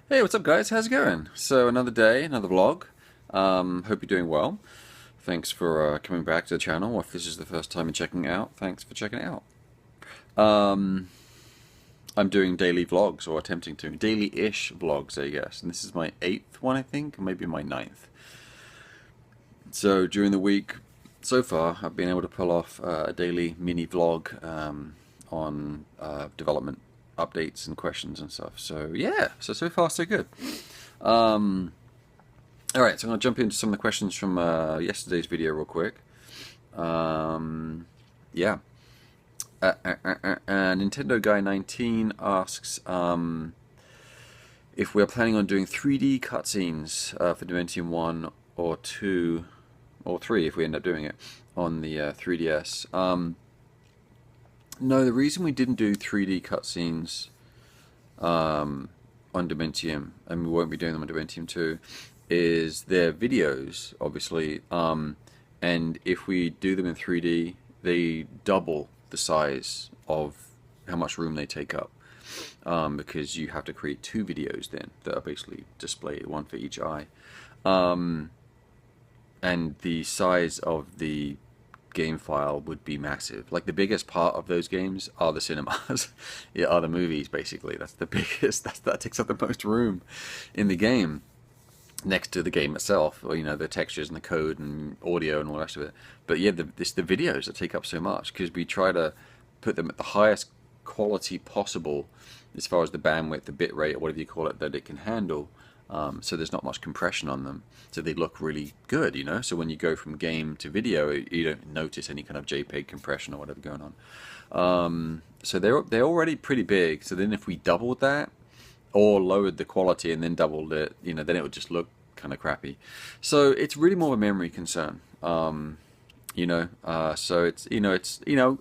Hey, what's up, guys? How's it going? So, another day, another vlog. Hope you're doing well. Thanks for coming back to the channel. If this is the first time you're checking it out, thanks for checking it out. Um, I'm doing daily vlogs, or attempting to. Daily-ish vlogs, I guess. And this is my 8th one, I think, or maybe my ninth. So, during the week, so far, I've been able to pull off a daily mini vlog on development updates and questions and stuff. So, yeah, so far, so good. Um, Alright, so I'm going to jump into some of the questions from yesterday's video real quick. Yeah. Nintendo Guy 19 asks if we're planning on doing 3D cutscenes for Dementium 1 or 2 or 3 if we end up doing it on the 3DS. No, the reason we didn't do 3D cutscenes on Dementium, and we won't be doing them on Dementium 2, is their videos, obviously, and if we do them in 3D, they double the size of how much room they take up, because you have to create two videos then that are basically displayed, one for each eye, and the size of the game file would be massive. Like, the biggest part of those games are the cinemas, yeah, are the movies, basically. That's the biggest, that takes up the most room in the game, next to the game itself, or the textures and the code and audio and all the rest of it. But yeah, it's the videos that take up so much, because we try to put them at the highest quality possible as far as the bandwidth, the bit rate, or whatever you call it, that it can handle. So there's not much compression on them, so they look really good, So when you go from game to video, you don't notice any kind of JPEG compression or whatever going on. So they're already pretty big. So then if we doubled that, or lowered the quality and then doubled it, then it would just look kind of crappy. So it's really more of a memory concern. So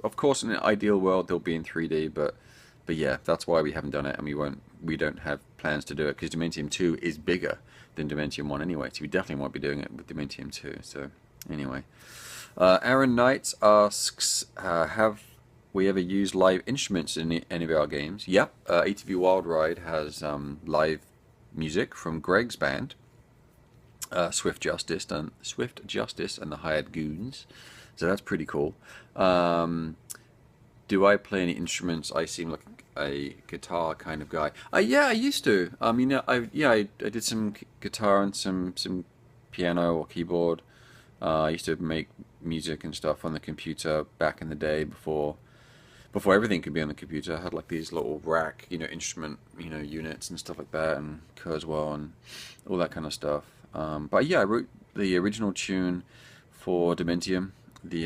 of course in an ideal world they'll be in 3D, but yeah, that's why we haven't done it, and we don't have plans to do it, because Dementium 2 is bigger than Dementium 1 anyway, so we definitely won't be doing it with Dementium 2. So anyway, Aaron Knight asks, have we ever used live instruments in any of our games? Yep, ATV Wild Ride has live music from Greg's band, Swift Justice and the Hired Goons, so that's pretty cool. Do I play any instruments? I seem like a guitar kind of guy. Yeah, I used to. I did some guitar and some piano or keyboard. I used to make music and stuff on the computer back in the day, before everything could be on the computer. I had like these little rack, instrument, units and stuff like that, and Kurzweil and all that kind of stuff. But yeah, I wrote the original tune for Dementium, the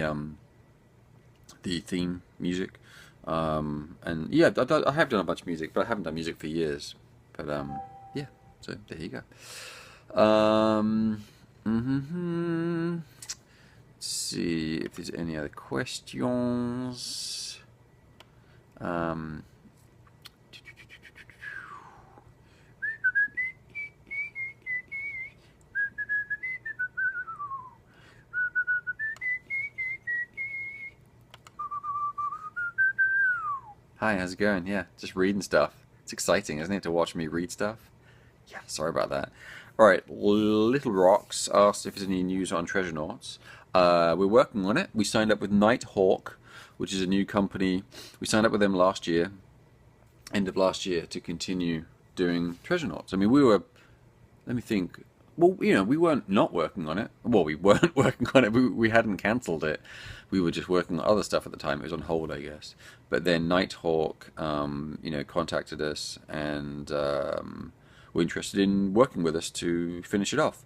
theme music, and yeah, I have done a bunch of music, but I haven't done music for years. But yeah, so there you go. Let's see if there's any other questions. Hi, how's it going? Yeah, just reading stuff. It's exciting, isn't it, to watch me read stuff? Yeah, sorry about that. Alright, Little Rocks asked if there's any news on Treasure Noughts. We're working on it. We signed up with Nighthawk, which is a new company. We signed up with them last year, end of last year, to continue doing Treasure Noughts. I mean, let me think. Well, we weren't not working on it. Well, we weren't working on it. We hadn't cancelled it. We were just working on other stuff at the time. It was on hold, I guess. But then Nighthawk, contacted us and were interested in working with us to finish it off,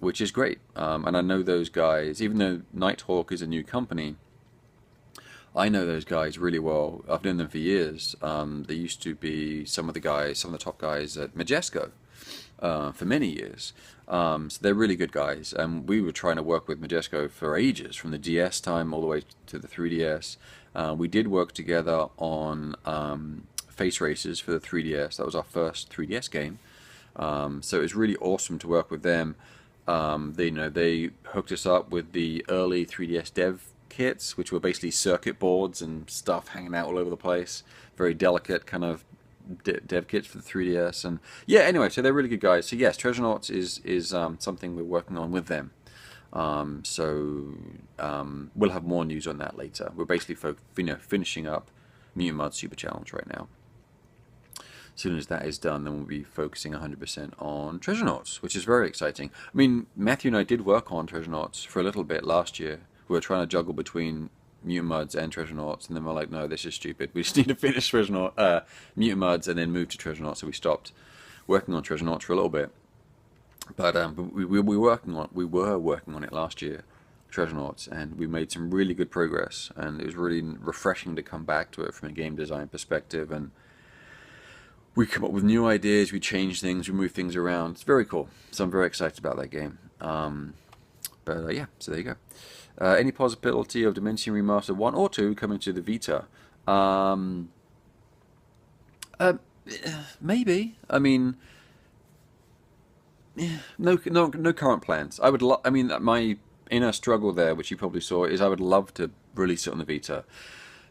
which is great. And I know those guys, even though Nighthawk is a new company, I know those guys really well. I've known them for years. They used to be some of the top guys at Majesco for many years. So they're really good guys. And we were trying to work with Majesco for ages, from the DS time all the way to the 3DS. We did work together on Face Racers for the 3DS. That was our first 3DS game. So it was really awesome to work with them. They hooked us up with the early 3DS dev kits, which were basically circuit boards and stuff hanging out all over the place. Very delicate kind of dev kits for the 3DS, and yeah. Anyway, so they're really good guys. So yes, Treasure is something we're working on with them. We'll have more news on that later. We're basically finishing up Mutant Mud Super Challenge right now. As soon as that is done, then we'll be focusing 100% on Treasure, which is very exciting. I mean, Matthew and I did work on Treasure for a little bit last year. We were trying to juggle between Mutant Muds and Treasure, and then we're like, no, this is stupid. We just need to finish Mutant Muds and then move to Treasure, so we stopped working on Treasure for a little bit. But we were working on it last year, Treasure, and we made some really good progress, and it was really refreshing to come back to it from a game design perspective, and we come up with new ideas, we change things, we move things around. It's very cool. So I'm very excited about that game. Yeah, so there you go. Any possibility of Dementium Remastered 1 or 2 coming to the Vita? Maybe. I mean, no current plans. I mean, my inner struggle there, which you probably saw, is I would love to release it on the Vita.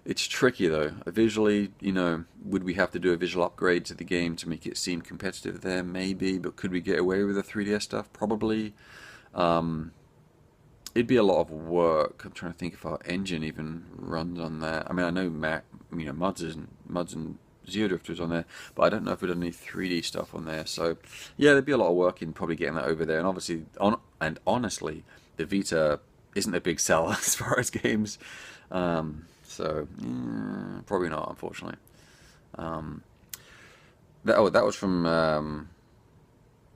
It's tricky though. Visually, would we have to do a visual upgrade to the game to make it seem competitive there? Maybe, but could we get away with the 3DS stuff? Probably. It'd be a lot of work. I'm trying to think if our engine even runs on that. I mean, I know Muds and Zero Drifters on there, but I don't know if we've done any 3D stuff on there. So, yeah, there'd be a lot of work in probably getting that over there. And obviously, honestly, the Vita isn't a big seller as far as games. So, probably not, unfortunately. That was from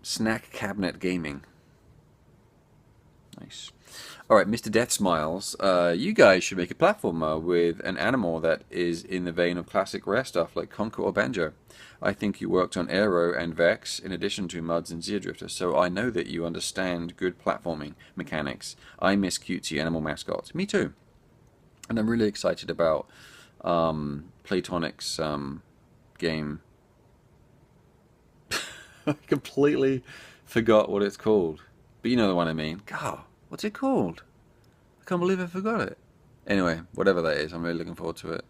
Snack Cabinet Gaming. Nice. Alright, Mr. Death Smiles. You guys should make a platformer with an animal that is in the vein of classic rare stuff like Conker or Banjo. I think you worked on Aero and Vex in addition to Muds and Zero Drifter, so I know that you understand good platforming mechanics. I miss cutesy animal mascots. Me too. And I'm really excited about Playtonic's game. I completely forgot what it's called. But you know the one I mean. God, what's it called? I can't believe I forgot it. Anyway, whatever that is, I'm really looking forward to it.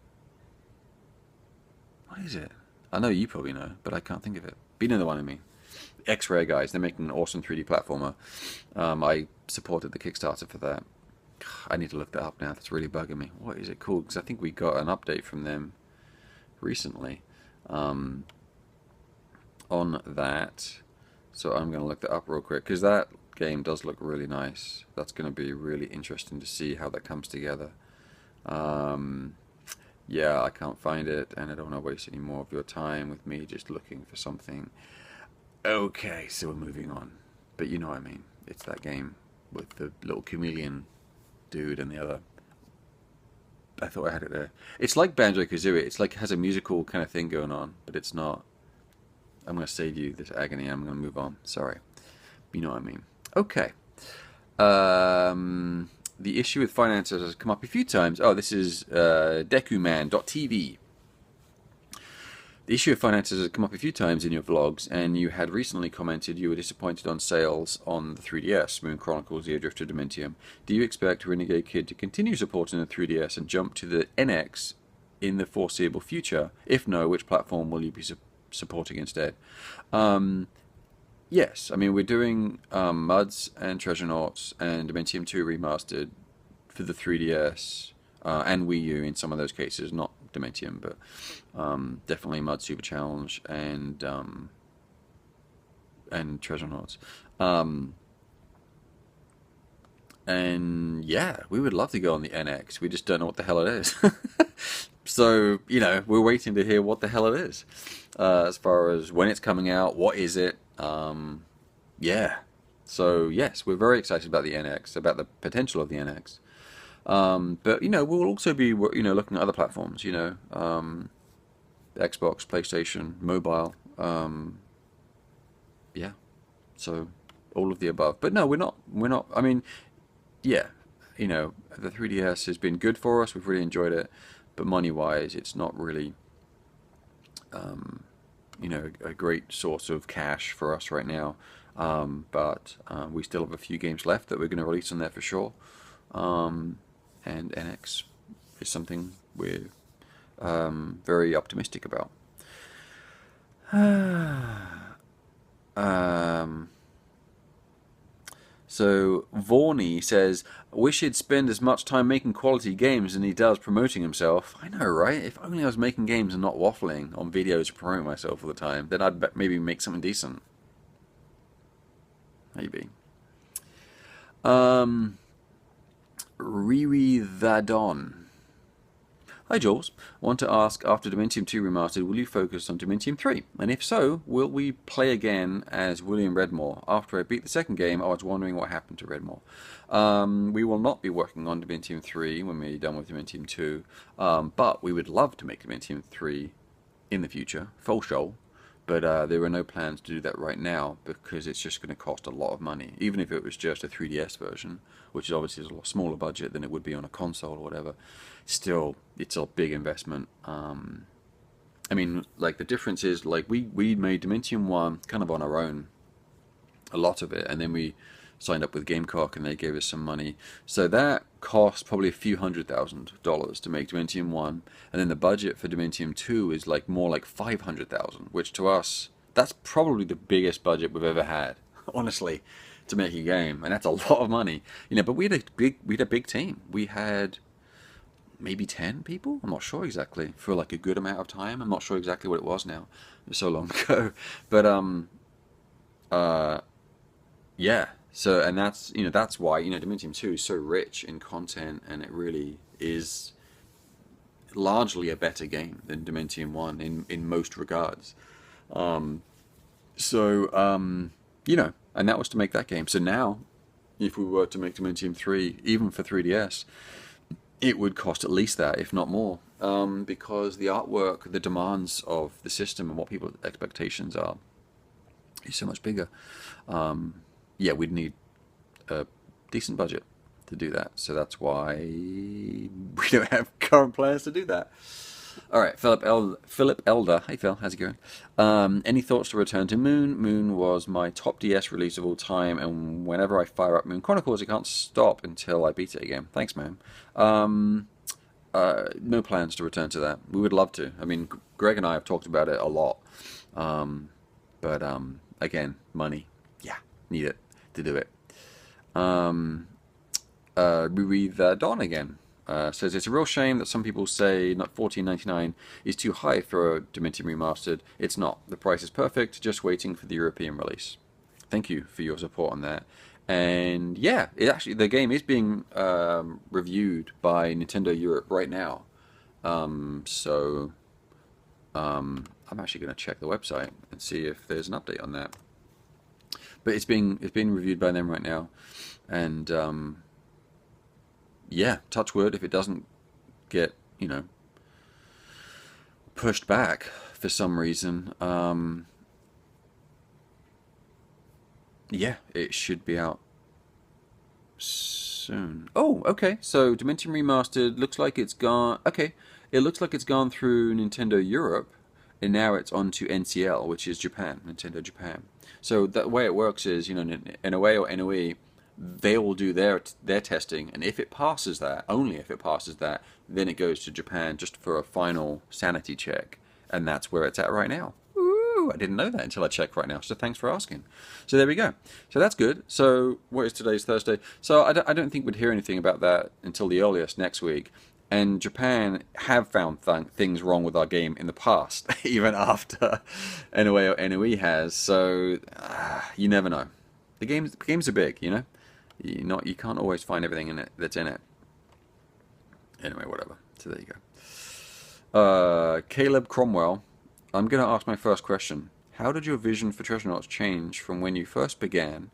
What is it? I know you probably know, but I can't think of it. But you know the one I mean. X-Rare guys, they're making an awesome 3D platformer. I supported the Kickstarter for that. I need to look that up now. That's really bugging me. What is it called? Because I think we got an update from them recently on that. So I'm going to look that up real quick because that game does look really nice. That's going to be really interesting to see how that comes together. Yeah, I can't find it, and I don't want to waste any more of your time with me just looking for something. Okay, so we're moving on. But you know what I mean. It's that game with the little chameleon dude and the other. I thought I had it there. It's like Banjo-Kazooie. It's like it has a musical kind of thing going on, but it's not. I'm going to save you this agony. I'm going to move on. Sorry. You know what I mean. Okay. The issue with finances has come up a few times. Oh, this is Dekuman.tv. The issue of finances has come up a few times in your vlogs, and you had recently commented you were disappointed on sales on the 3DS, Moon Chronicles, Zero Drifter, Dementium. Do you expect Renegade Kid to continue supporting the 3DS and jump to the NX in the foreseeable future? If no, which platform will you be supporting instead? Yes, I mean, we're doing Muds and Treasure and Dementium 2 Remastered for the 3DS and Wii U in some of those cases, not Dementium, but definitely Mud Super Challenge and Treasure. And yeah, we would love to go on the NX. We just don't know what the hell it is. So, we're waiting to hear what the hell it is. As far as when it's coming out, what is it? Yeah. So, yes, we're very excited about the NX, about the potential of the NX. But, we'll also be, looking at other platforms, Xbox, PlayStation, mobile. Yeah. So, all of the above. But no, we're not, I mean, yeah, the 3DS has been good for us. We've really enjoyed it. But money-wise, it's not really, a great source of cash for us right now. But we still have a few games left that we're going to release on there for sure. And NX is something we're very optimistic about. um, so Vorney says, wish he'd spend as much time making quality games than he does promoting himself. I know, right? If only I was making games and not waffling on videos to promote myself all the time, then I'd maybe make something decent. Maybe. Riri Vadon. Hi Jules, want to ask, after Dementium 2 Remastered, will you focus on Dementium 3? And if so, will we play again as William Redmore? After I beat the second game, I was wondering what happened to Redmore. We will not be working on Dementium 3 when we're done with Dementium 2, but we would love to make Dementium 3 in the future, full show. But there are no plans to do that right now because it's just going to cost a lot of money. Even if it was just a 3DS version, which is obviously a lot smaller budget than it would be on a console or whatever, still, it's a big investment. I mean, like, the difference is, like, we made Dementium 1 kind of on our own, a lot of it, and then we signed up with Gamecock and they gave us some money. So that cost probably a few $100,000 to make Dementium 1, and then the budget for Dementium 2 is like more like $500,000, which to us, that's probably the biggest budget we've ever had, honestly, to make a game, and that's a lot of money. You know, but we had a big team. We had maybe 10 people, I'm not sure exactly, for like a good amount of time. I'm not sure exactly what it was now. It was so long ago. But yeah. So, and that's, you know, that's why, you know, Dementium 2 is so rich in content, and it really is largely a better game than Dementium 1 in most regards. You know, and that was to make that game. So now, if we were to make Dementium 3, even for 3DS, it would cost at least that, if not more, because the artwork, the demands of the system, and what people's expectations are, is so much bigger. Yeah, we'd need a decent budget to do that. So that's why we don't have current plans to do that. All right, Philip Elder. Hey Phil, how's it going? Any thoughts to return to Moon? Moon was my top DS release of all time, and whenever I fire up Moon Chronicles, I can't stop until I beat it again. Thanks, man. No plans to return to that. We would love to. I mean, Greg and I have talked about it a lot. But again, money. Yeah, need it to do it. We read Don again. Says it's a real shame that some people say not $14.99 is too high for a Dementium Remastered. It's not. The price is perfect. Just waiting for the European release. Thank you for your support on that. And yeah, it actually, the game is being reviewed by Nintendo Europe right now. I'm actually going to check the website and see if there's an update on that. But it's being reviewed by them right now, and yeah, touch wood, if it doesn't get, you know, pushed back for some reason, yeah, it should be out soon. Oh, okay. So Dementium Remastered looks like it's gone. Okay, it looks like it's gone through Nintendo Europe, and now it's on to NCL, which is Japan, Nintendo Japan. So the way it works is, you know, NOA or NOE, they will do their testing, and if it passes that, only if it passes that, then it goes to Japan just for a final sanity check, and that's where it's at right now. Ooh, I didn't know that until I checked right now, so thanks for asking. So there we go. So that's good. So what is today's Thursday? So I don't think we'd hear anything about that until the earliest next week. And Japan have found things wrong with our game in the past, even after NOA or NOE has. So you never know. The games are big, you know. You can't always find everything in it that's in it. Anyway, whatever. So there you go. Caleb Cromwell, I'm going to ask my first question. How did your vision for Treasure Knots change from when you first began?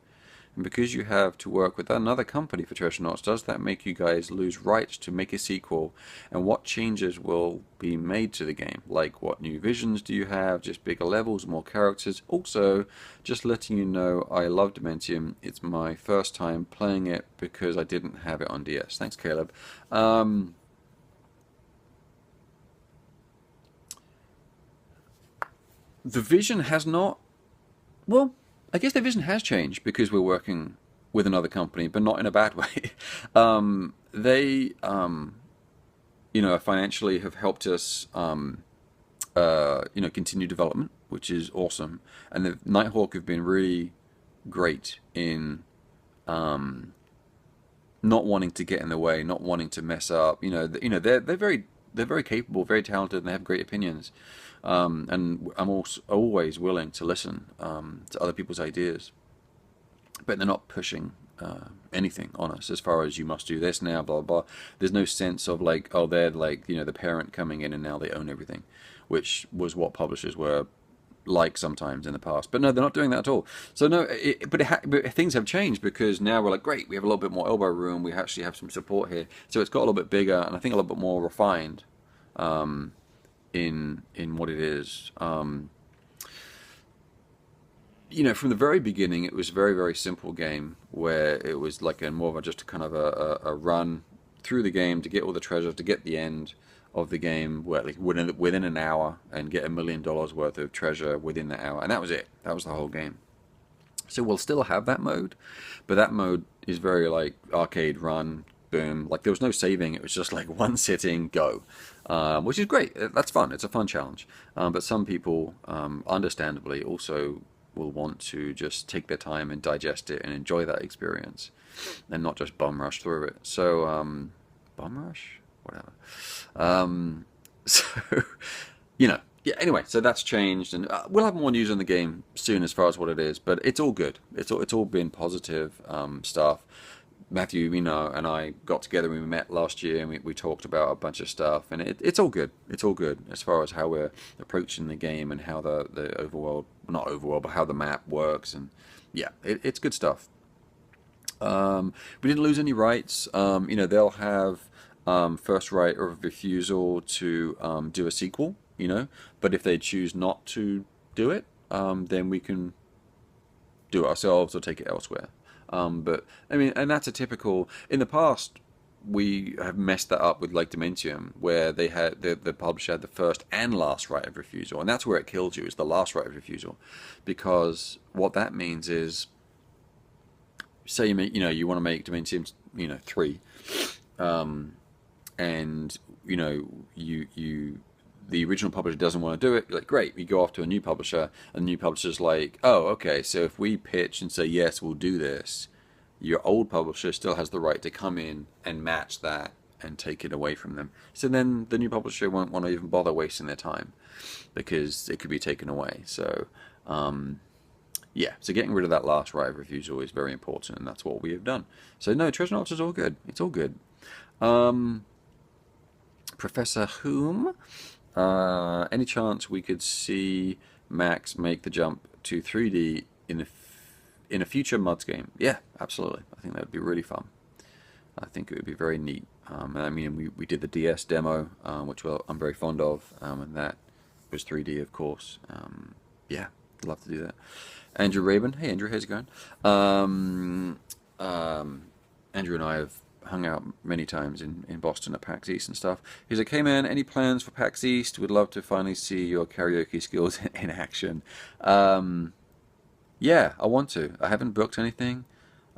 And because you have to work with another company for Treasure Knots, does that make you guys lose rights to make a sequel? And what changes will be made to the game? Like, what new visions do you have? Just bigger levels, more characters? Also, just letting you know, I love Dementium. It's my first time playing it because I didn't have it on DS. Thanks, Caleb. The vision has not... Well, I guess the vision has changed because we're working with another company, but not in a bad way. They, you know, financially have helped us continue development, which is awesome. And the Nighthawk have been really great in not wanting to get in the way, not wanting to mess up. They're very capable, very talented, and they have great opinions. And I'm also always willing to listen to other people's ideas, but they're not pushing anything on us as far as you must do this now, blah blah. There's no sense of like, oh, they're like the parent coming in and now they own everything, which was what publishers were like sometimes in the past. But no, they're not doing that at all. So no, but things have changed because now we're like, great, we have a little bit more elbow room. We actually have some support here, so it's got a little bit bigger and I think a little bit more refined in what it is. From the very beginning, it was a very, very simple game where it was like more of just kind of a run through the game to get all the treasure, to get the end of the game like within an hour and get $1 million worth of treasure within the hour. And that was it. That was the whole game. So we'll still have that mode, but that mode is very like arcade run, boom. Like there was no saving. It was just like one sitting, go. Which is great. That's fun. It's a fun challenge. But some people, understandably, also will want to just take their time and digest it and enjoy that experience and not just bum rush through it. So, bum rush? Whatever. So, yeah, anyway, so that's changed and we'll have more news on the game soon as far as what it is, but it's all good. It's all been positive stuff. Matthew, and I got together and we met last year and we talked about a bunch of stuff and it's all good. It's all good as far as how we're approaching the game and how the overworld, not overworld, but how the map works. And yeah, it's good stuff. We didn't lose any rights. They'll have first right of refusal to do a sequel, but if they choose not to do it, then we can do it ourselves or take it elsewhere. But I mean, and that's a typical. In the past, we have messed that up with like Dementium, where they had the publisher had the first and last right of refusal, and that's where it killed you. Is the last right of refusal, because what that means is, say you want to make Dementium 3, and the original publisher doesn't want to do it, like great, you go off to a new publisher, and the new publisher's like, oh, okay, so if we pitch and say yes, we'll do this, your old publisher still has the right to come in and match that and take it away from them. So then the new publisher won't want to even bother wasting their time because it could be taken away. So yeah, so getting rid of that last right of refusal is very important, and that's what we have done. So no, Treasure Knots is all good. It's all good. Professor Whom? Any chance we could see Max make the jump to 3D in a future Muds game? Yeah, absolutely. I think that would be really fun. I think it would be very neat. I mean, we did the DS demo, which I'm very fond of, and that was 3D, of course. Yeah, I'd love to do that. Andrew Rabin. Hey, Andrew, how's it going? Andrew and I have hung out many times in Boston at PAX East and stuff. He's like, hey man, any plans for PAX East? Would love to finally see your karaoke skills in action. Yeah, I want to. I haven't booked anything.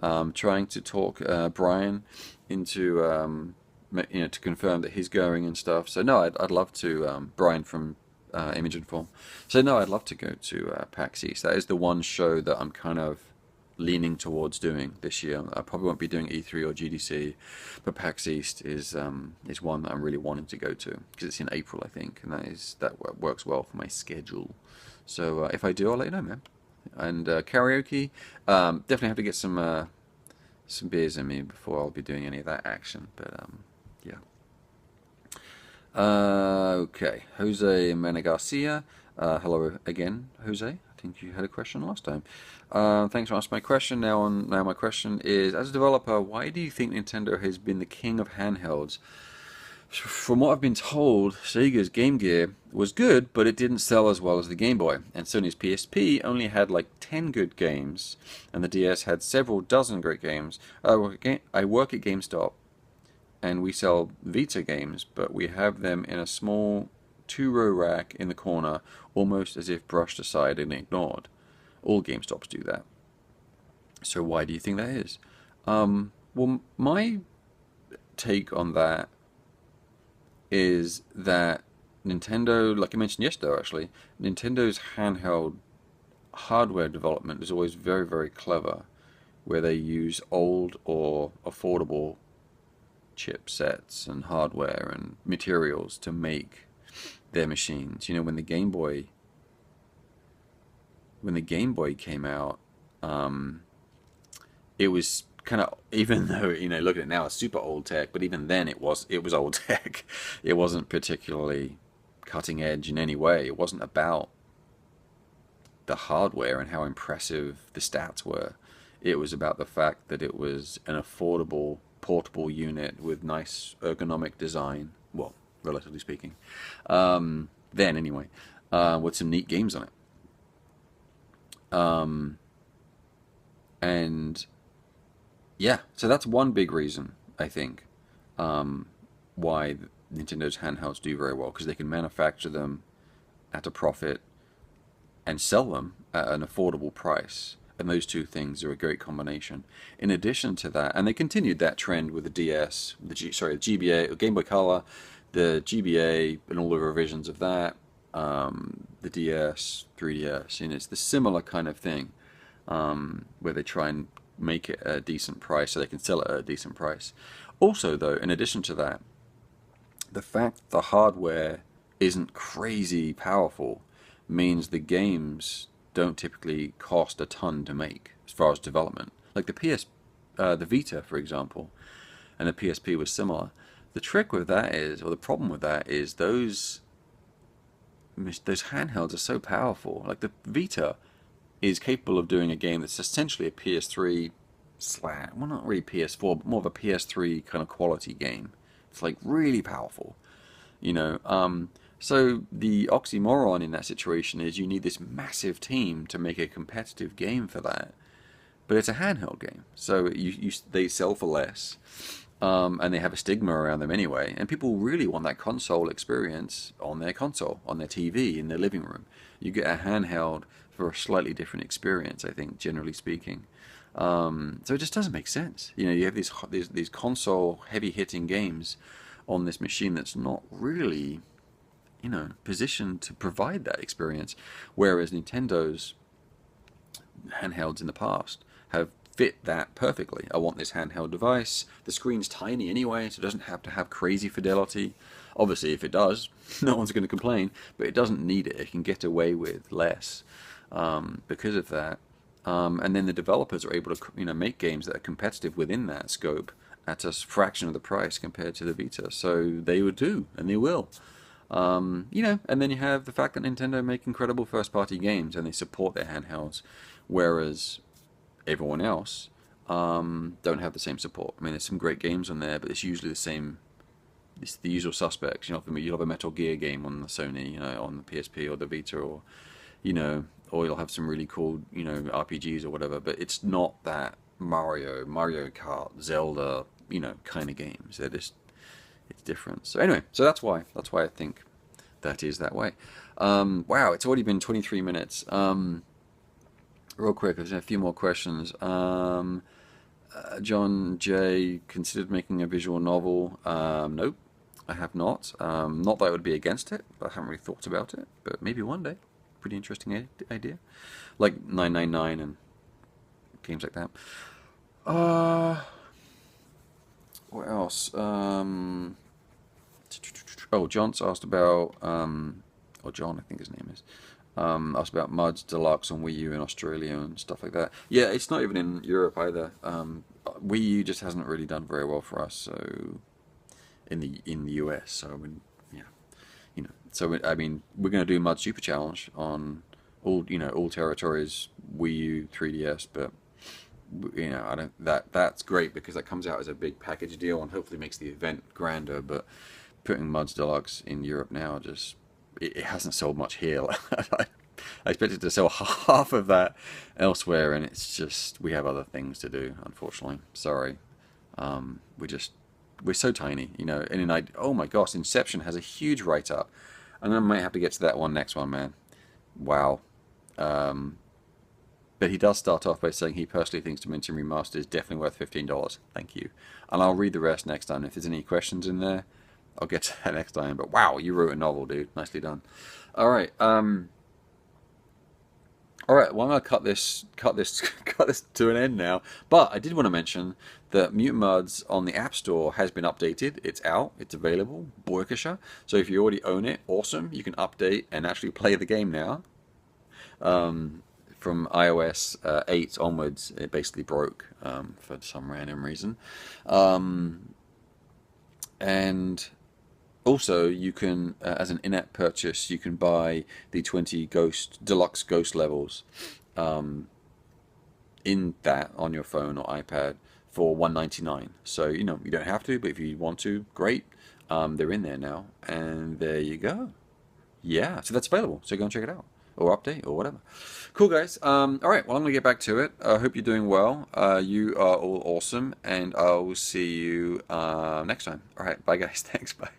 Trying to talk Brian into to confirm that he's going and stuff. So no, I'd love to. Brian from Image and Form. So no, I'd love to go to PAX East. That is the one show that I'm kind of leaning towards doing this year. I probably won't be doing E3 or GDC, but PAX East is one that I'm really wanting to go to because it's in April, I think, and that works well for my schedule. So if I do, I'll let you know, man. And karaoke, definitely have to get some beers in me before I'll be doing any of that action. But yeah. Okay, Jose Mena Garcia. Hello again, Jose. I think you had a question last time. Thanks for asking my question. Now my question is, as a developer, why do you think Nintendo has been the king of handhelds? From what I've been told, Sega's Game Gear was good, but it didn't sell as well as the Game Boy. And Sony's PSP only had like 10 good games, and the DS had several dozen great games. I work at GameStop, and we sell Vita games, but we have them in a small 2-row rack in the corner, almost as if brushed aside and ignored. All GameStops do that. So why do you think that is? Well, my take on that is that Nintendo, like I mentioned yesterday, actually, Nintendo's handheld hardware development is always very, very clever, where they use old or affordable chipsets and hardware and materials to make their machines. You know, when the Game Boy came out, it was kind of, even though, you know, look at it now, it's super old tech, but even then it was old tech. It wasn't particularly cutting edge in any way. It wasn't about the hardware and how impressive the stats were. It was about the fact that it was an affordable, portable unit with nice ergonomic design. Well, relatively speaking. Then, anyway, with some neat games on it. And yeah, so that's one big reason, I think, why Nintendo's handhelds do very well, because they can manufacture them at a profit and sell them at an affordable price. And those two things are a great combination. In addition to that, and they continued that trend with the DS, the GBA, Game Boy Color, the GBA, and all the revisions of that, the DS, 3DS, and it's the similar kind of thing, where they try and make it a decent price so they can sell it at a decent price. Also, though, in addition to that, the fact the hardware isn't crazy powerful means the games don't typically cost a ton to make as far as development. Like the Vita, for example, and the PSP was similar. The trick with that is, or the problem with that is, those handhelds are so powerful. Like the Vita is capable of doing a game that's essentially a PS3 well, not really PS4, but more of a PS3 kind of quality game. It's like really powerful, you know. So the oxymoron in that situation is you need this massive team to make a competitive game for that, but it's a handheld game, so they sell for less, and they have a stigma around them anyway. And people really want that console experience on their console, on their TV, in their living room. You get a handheld for a slightly different experience, I think, generally speaking. So it just doesn't make sense. You know, you have these console heavy hitting games on this machine that's not really, you know, positioned to provide that experience, whereas Nintendo's handhelds in the past have fit that perfectly. I want this handheld device. The screen's tiny anyway, so it doesn't have to have crazy fidelity. Obviously, if it does, no one's going to complain, but it doesn't need it. It can get away with less because of that. And then the developers are able to, you know, make games that are competitive within that scope at a fraction of the price compared to the Vita. So they would do, and they will. You know, and then you have the fact that Nintendo make incredible first-party games and they support their handhelds, whereas everyone else don't have the same support. I mean, there's some great games on there, but it's usually the same. It's the usual suspects. You know, you'll have a Metal Gear game on the Sony, you know, on the PSP or the Vita, or you know, or you'll have some really cool, you know, RPGs or whatever. But it's not that Mario Kart, Zelda, you know, kind of games. They're just, it's different. So anyway, so that's why I think that is that way. Wow, it's already been 23 minutes. Real quick, there's a few more questions. John J. considered making a visual novel. Nope, I have not. Not that I would be against it, but I haven't really thought about it. But maybe one day. Pretty interesting idea. Like 999 and games like that. What else? Oh, John's asked about, or John, I think his name is, asked about Muds Deluxe on Wii U in Australia and stuff like that. Yeah, it's not even in Europe either. Wii U just hasn't really done very well for us. So in the US. So I mean, yeah, you know. So I mean, we're going to do Mud Super Challenge on all territories, Wii U, 3DS, but you know, I don't. That's great because that comes out as a big package deal and hopefully makes the event grander. But putting Muds Deluxe in Europe now just it hasn't sold much here. I expected to sell half of that elsewhere, and it's just we have other things to do. Unfortunately, sorry. We're so tiny, you know. And oh my gosh, Inception has a huge write up, and I might have to get to that next one, man. Wow. But he does start off by saying he personally thinks Dementium Remastered is definitely worth $15. Thank you. And I'll read the rest next time. If there's any questions in there, I'll get to that next time. But wow, you wrote a novel, dude. Nicely done. All right. All right. Well, I'm gonna cut this to an end now. But I did want to mention that Mutant Muds on the App Store has been updated. It's out. It's available. Boykisha. So if you already own it, awesome. You can update and actually play the game now. From iOS 8 onwards, it basically broke for some random reason. And also, you can, as an in-app purchase, you can buy the 20 deluxe ghost levels in that on your phone or iPad for $1.99. So, you know, you don't have to, but if you want to, great. They're in there now, and there you go. Yeah, so that's available. So go and check it out, or update, or whatever. Cool, guys. All right, well, I'm gonna get back to it. I hope you're doing well. You are all awesome, and I will see you next time. All right, bye, guys. Thanks. Bye.